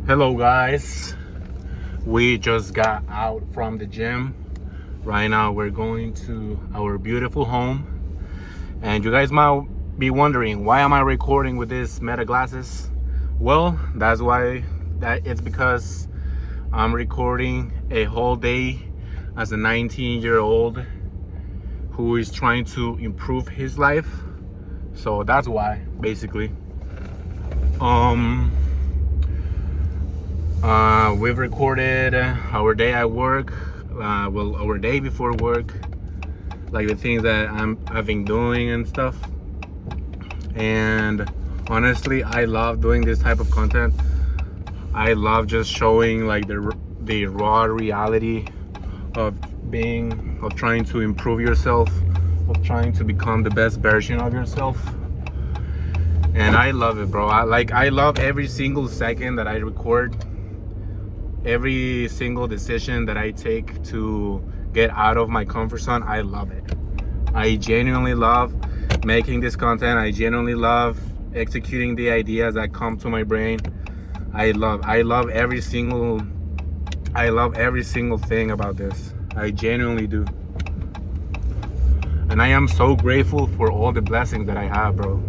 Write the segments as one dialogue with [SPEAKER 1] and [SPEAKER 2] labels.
[SPEAKER 1] Hello guys, we just got out from the gym. Right now we're going to our beautiful home, and you guys might be wondering, why am I recording with this Meta glasses? Well, it's because I'm recording a whole day as a 19-year-old who is trying to improve his life. So that's why, basically. We've recorded our day at work, our day before work, like the things that I've been doing and stuff. And honestly, I love doing this type of content. I love just showing like the raw reality of trying to improve yourself, of trying to become the best version of yourself. And I love it, bro. I love every single second that I record, every single decision that I take to get out of my comfort zone. I love it. I genuinely love making this content. I genuinely love executing the ideas that come to my brain. I love every single thing about this. I genuinely do. And I am so grateful for all the blessings that I have, bro.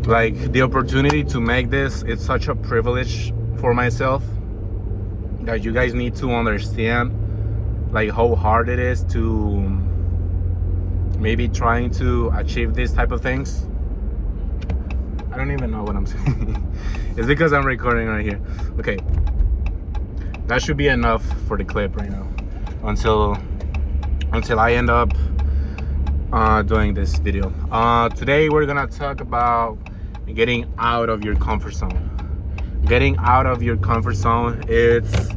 [SPEAKER 1] Like, the opportunity to make this, it's such a privilege for myself that you guys need to understand, like, how hard it is to maybe trying to achieve these type of things. I don't even know what I'm saying. It's because I'm recording right here. Okay, that should be enough for the clip right now until I end up doing this video. Today we're gonna talk about getting out of your comfort zone. Getting out of your comfort zone, it's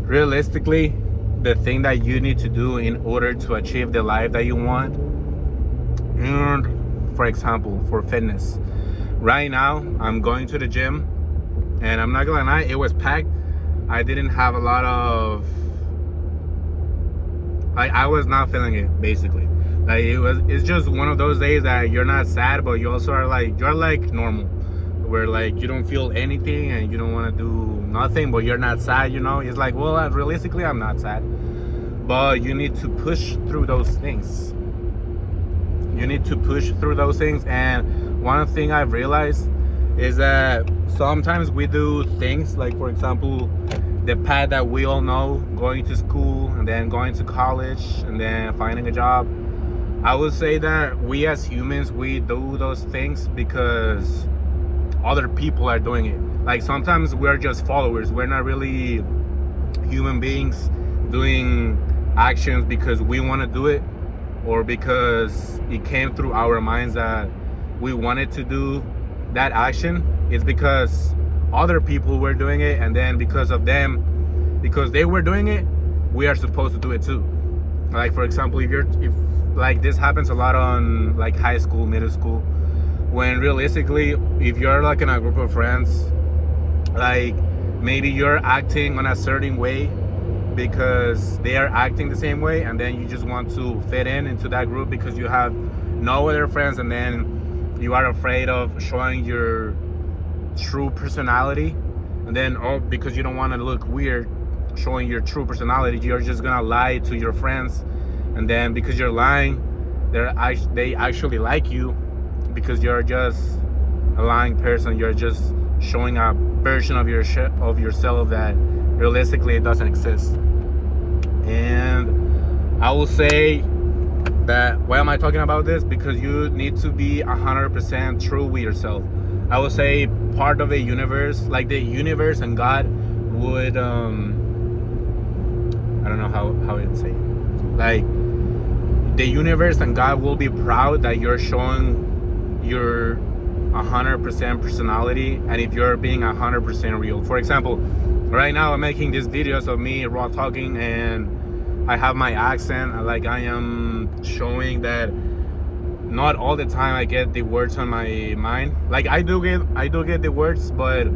[SPEAKER 1] realistically the thing that you need to do in order to achieve the life that you want. And for example, for fitness, right now I'm going to the gym, and I'm not gonna lie, it was packed. I didn't have a lot of, like, I was not feeling it, basically. Like, it's just one of those days that you're not sad, but you also are like, you're like normal, where like you don't feel anything and you don't want to do nothing, but you're not sad, you know. It's like, well, realistically I'm not sad, but you need to push through those things. You need to push through those things. And one thing I've realized is that sometimes we do things, like, for example, the path that we all know, going to school and then going to college and then finding a job. I would say that we as humans, we do those things because other people are doing it. Like, sometimes we're just followers. We're not really human beings doing actions because we want to do it, or because it came through our minds that we wanted to do that action. It's because other people were doing it, and then because of them, because they were doing it, we are supposed to do it too. Like, for example, if like, this happens a lot on like high school, middle school, when realistically, if you're like in a group of friends, like, maybe you're acting on a certain way because they are acting the same way, and then you just want to fit in into that group because you have no other friends, and then you are afraid of showing your true personality, and then because you don't want to look weird showing your true personality, you're just gonna lie to your friends, and then because you're lying, they actually like you because you're just a lying person. You're just showing a version of yourself that realistically it doesn't exist. And I will say that, why am I talking about this? Because you need to be 100% true with yourself. I would say part of the universe, like the universe and God would I don't know how I'd say, like, the universe and God will be proud that you're showing your 100% personality, and if you're being 100% real. For example, right now I'm making these videos of me raw talking, and I have my accent. Like, I am showing that not all the time I get the words on my mind. Like, I do get the words, but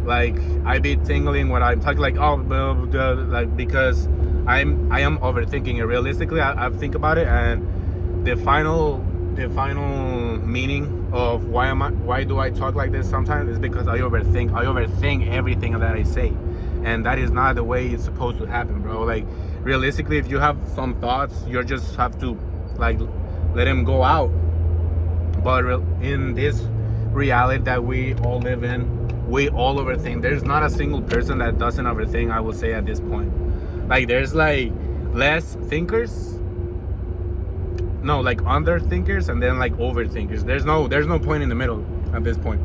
[SPEAKER 1] like, I be tingling when I'm talking, like, oh, blah, blah, blah, like, because I am overthinking it. Realistically, I think about it, and the final meaning of why do I talk like this sometimes, is because I overthink everything that I say, and that is not the way it's supposed to happen, bro. Like, realistically, if you have some thoughts, you just have to like let them go out. But in this reality that we all live in, we all overthink. There's not a single person that doesn't overthink, I would say, at this point. Like, there's like less thinkers, no, like underthinkers, and then like overthinkers. There's no point in the middle at this point.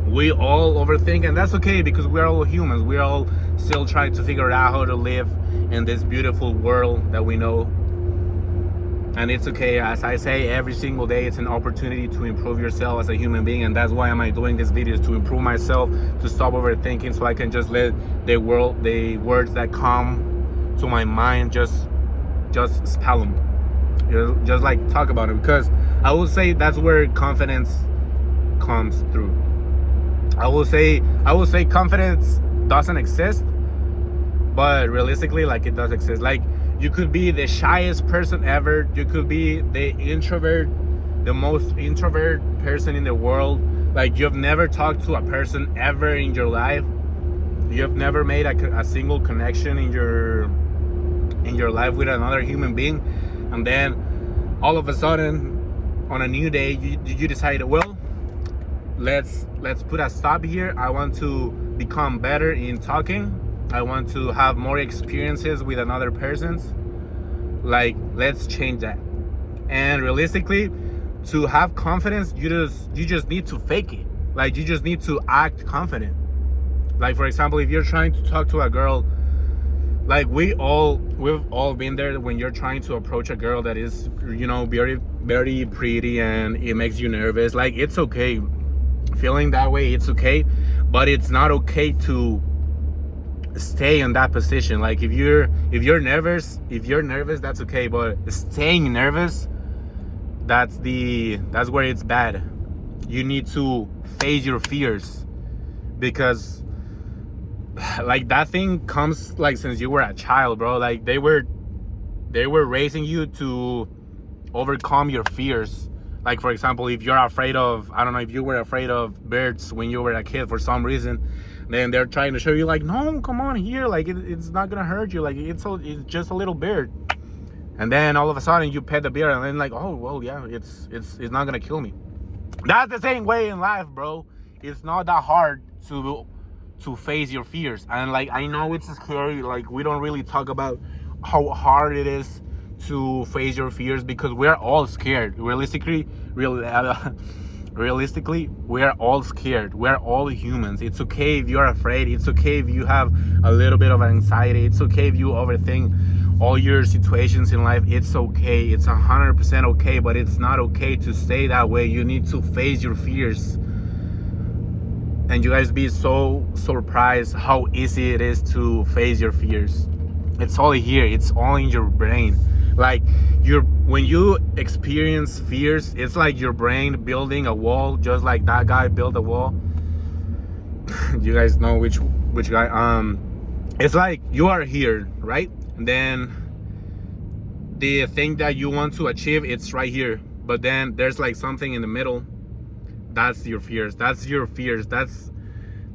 [SPEAKER 1] We all overthink, and that's okay, because we're all humans. We're all still trying to figure out how to live in this beautiful world that we know. And it's okay. As I say, every single day it's an opportunity to improve yourself as a human being, and that's why am I doing these videos, to improve myself, to stop overthinking, so I can just let the words that come to my mind, just spell them. Just like talk about it, because I will say that's where confidence comes through. I will say confidence doesn't exist, but realistically, like, it does exist. Like, you could be the shyest person ever, you could be the most introvert person in the world, like, you've never talked to a person ever in your life, you've never made a single connection in your life with another human being, and then all of a sudden on a new day you decided, well, let's put a stop here. I want to become better in talking, I want to have more experiences with another person's, like, let's change that. And realistically, to have confidence, you just need to fake it. Like, you just need to act confident. Like, for example, if you're trying to talk to a girl, like, we've all been there, when you're trying to approach a girl that is, very, very pretty, and it makes you nervous. Like, it's okay feeling that way, it's okay, but it's not okay to stay in that position. Like, if you're nervous, that's okay, but staying nervous, that's where it's bad. You need to face your fears, because like, that thing comes like since you were a child, bro. Like, they were raising you to overcome your fears. Like, for example, if you're afraid of, I don't know, if you were afraid of birds when you were a kid for some reason, then they're trying to show you, like, no, come on here, like, it's not gonna hurt you, like, it's just a little bird. And then all of a sudden you pet the bird, and then, like, oh, well, yeah, it's not gonna kill me. That's the same way in life, bro. It's not that hard to face your fears. And, like, I know it's scary, like, we don't really talk about how hard it is to face your fears, because we're all scared. Realistically, we're all scared. We're all humans. It's okay if you're afraid. It's okay if you have a little bit of anxiety. It's okay if you overthink all your situations in life. It's okay. It's 100% okay, but it's not okay to stay that way. You need to face your fears. And you guys be so surprised how easy it is to face your fears. It's all here. It's all in your brain. Like, when you experience fears, it's like your brain building a wall, just like that guy built a wall. You guys know which guy. It's like you are here, right? And then the thing that you want to achieve, it's right here. But then there's like something in the middle. That's your fears. That's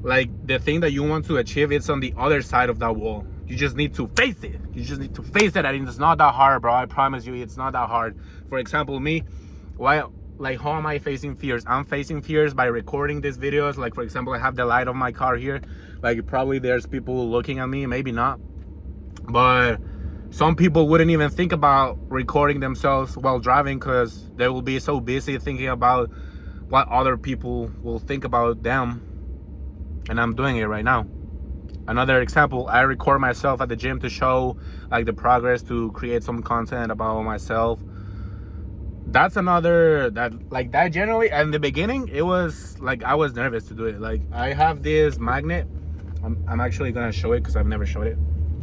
[SPEAKER 1] like the thing that you want to achieve. It's on the other side of that wall. You just need to face it. And it's not that hard, bro. I promise you, it's not that hard. For example, me, how am I facing fears? I'm facing fears by recording these videos. Like, for example, I have the light of my car here. Like, probably there's people looking at me, maybe not. But some people wouldn't even think about recording themselves while driving, because they will be so busy thinking about what other people will think about them. And I'm doing it right now. Another example, I record myself at the gym to show, like, the progress, to create some content about myself. That's another, that generally, in the beginning, it was like, I was nervous to do it. Like, I have this magnet. I'm actually gonna show it because I've never showed it.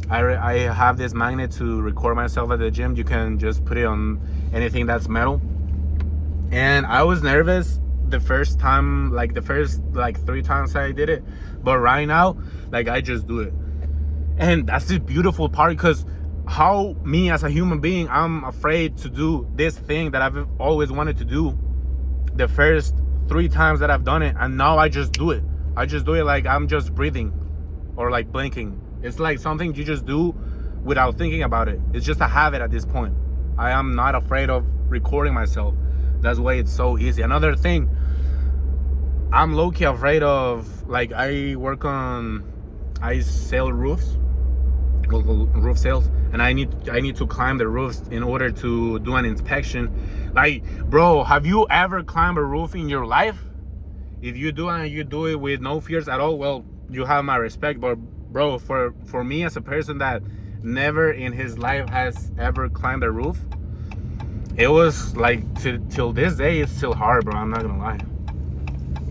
[SPEAKER 1] I have this magnet to record myself at the gym. You can just put it on anything that's metal. And I was nervous the first time, like the first 3 times I did it, but right now, like, I just do it. And that's the beautiful part, because how me as a human being, I'm afraid to do this thing that I've always wanted to do, the first 3 times that I've done it, and now I just do it. I just do it like I'm just breathing or like blinking. It's like something you just do without thinking about it. It's just a habit at this point. I am not afraid of recording myself. That's why it's so easy. Another thing, I'm low-key afraid of, like, I sell roofs, roof sales, and I need to climb the roofs in order to do an inspection. Like, bro, have you ever climbed a roof in your life? If you do and you do it with no fears at all, well, you have my respect. But bro, for me, as a person that never in his life has ever climbed a roof, it was like till this day it's still hard, bro. I'm not gonna lie.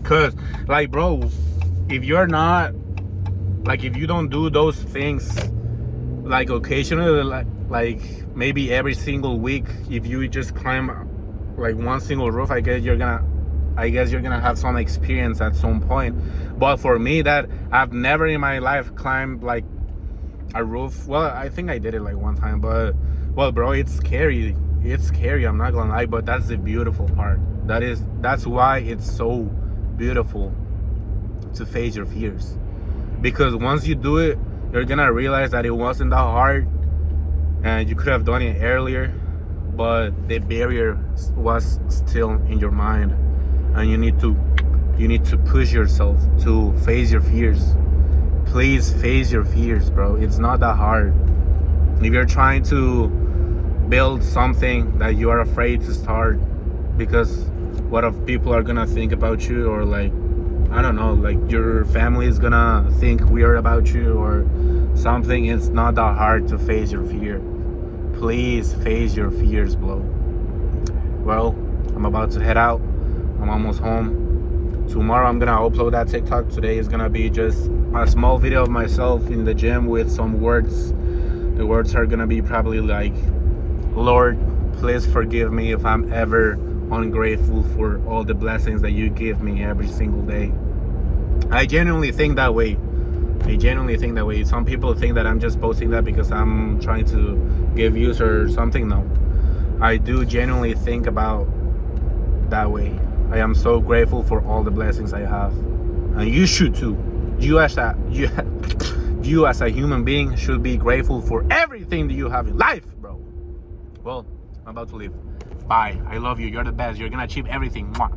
[SPEAKER 1] Cause like, bro, if you're not like, if you don't do those things like occasionally, like maybe every single week, if you just climb like one single roof, I guess you're gonna have some experience at some point. But for me, that I've never in my life climbed like a roof. Well, I think I did it like one time, but well, bro, it's scary. It's scary, I'm not gonna lie, but that's the beautiful part. That's why it's so beautiful to face your fears. Because once you do it, you're gonna realize that it wasn't that hard, and you could have done it earlier, but the barrier was still in your mind, and you need to push yourself to face your fears. Please face your fears, bro. It's not that hard. If you're trying to build something that you are afraid to start because what if people are gonna think about you, or like, I don't know, like your family is gonna think weird about you or something, it's not that hard to face your fear. Please face your fears, bro. Well, I'm about to head out. I'm almost home. Tomorrow I'm gonna upload that TikTok. Today is gonna be just a small video of myself in the gym with some words. The words are gonna be probably like, Lord, please forgive me if I'm ever ungrateful for all the blessings that you give me every single day. I genuinely think that way. Some people think that I'm just posting that because I'm trying to give views or something. No, I do genuinely think about that way. I am so grateful for all the blessings I have, and you should too. You as a human being should be grateful for everything that you have in life, bro. Well, I'm about to leave. Bye. I love you. You're the best. You're gonna achieve everything. Mwah.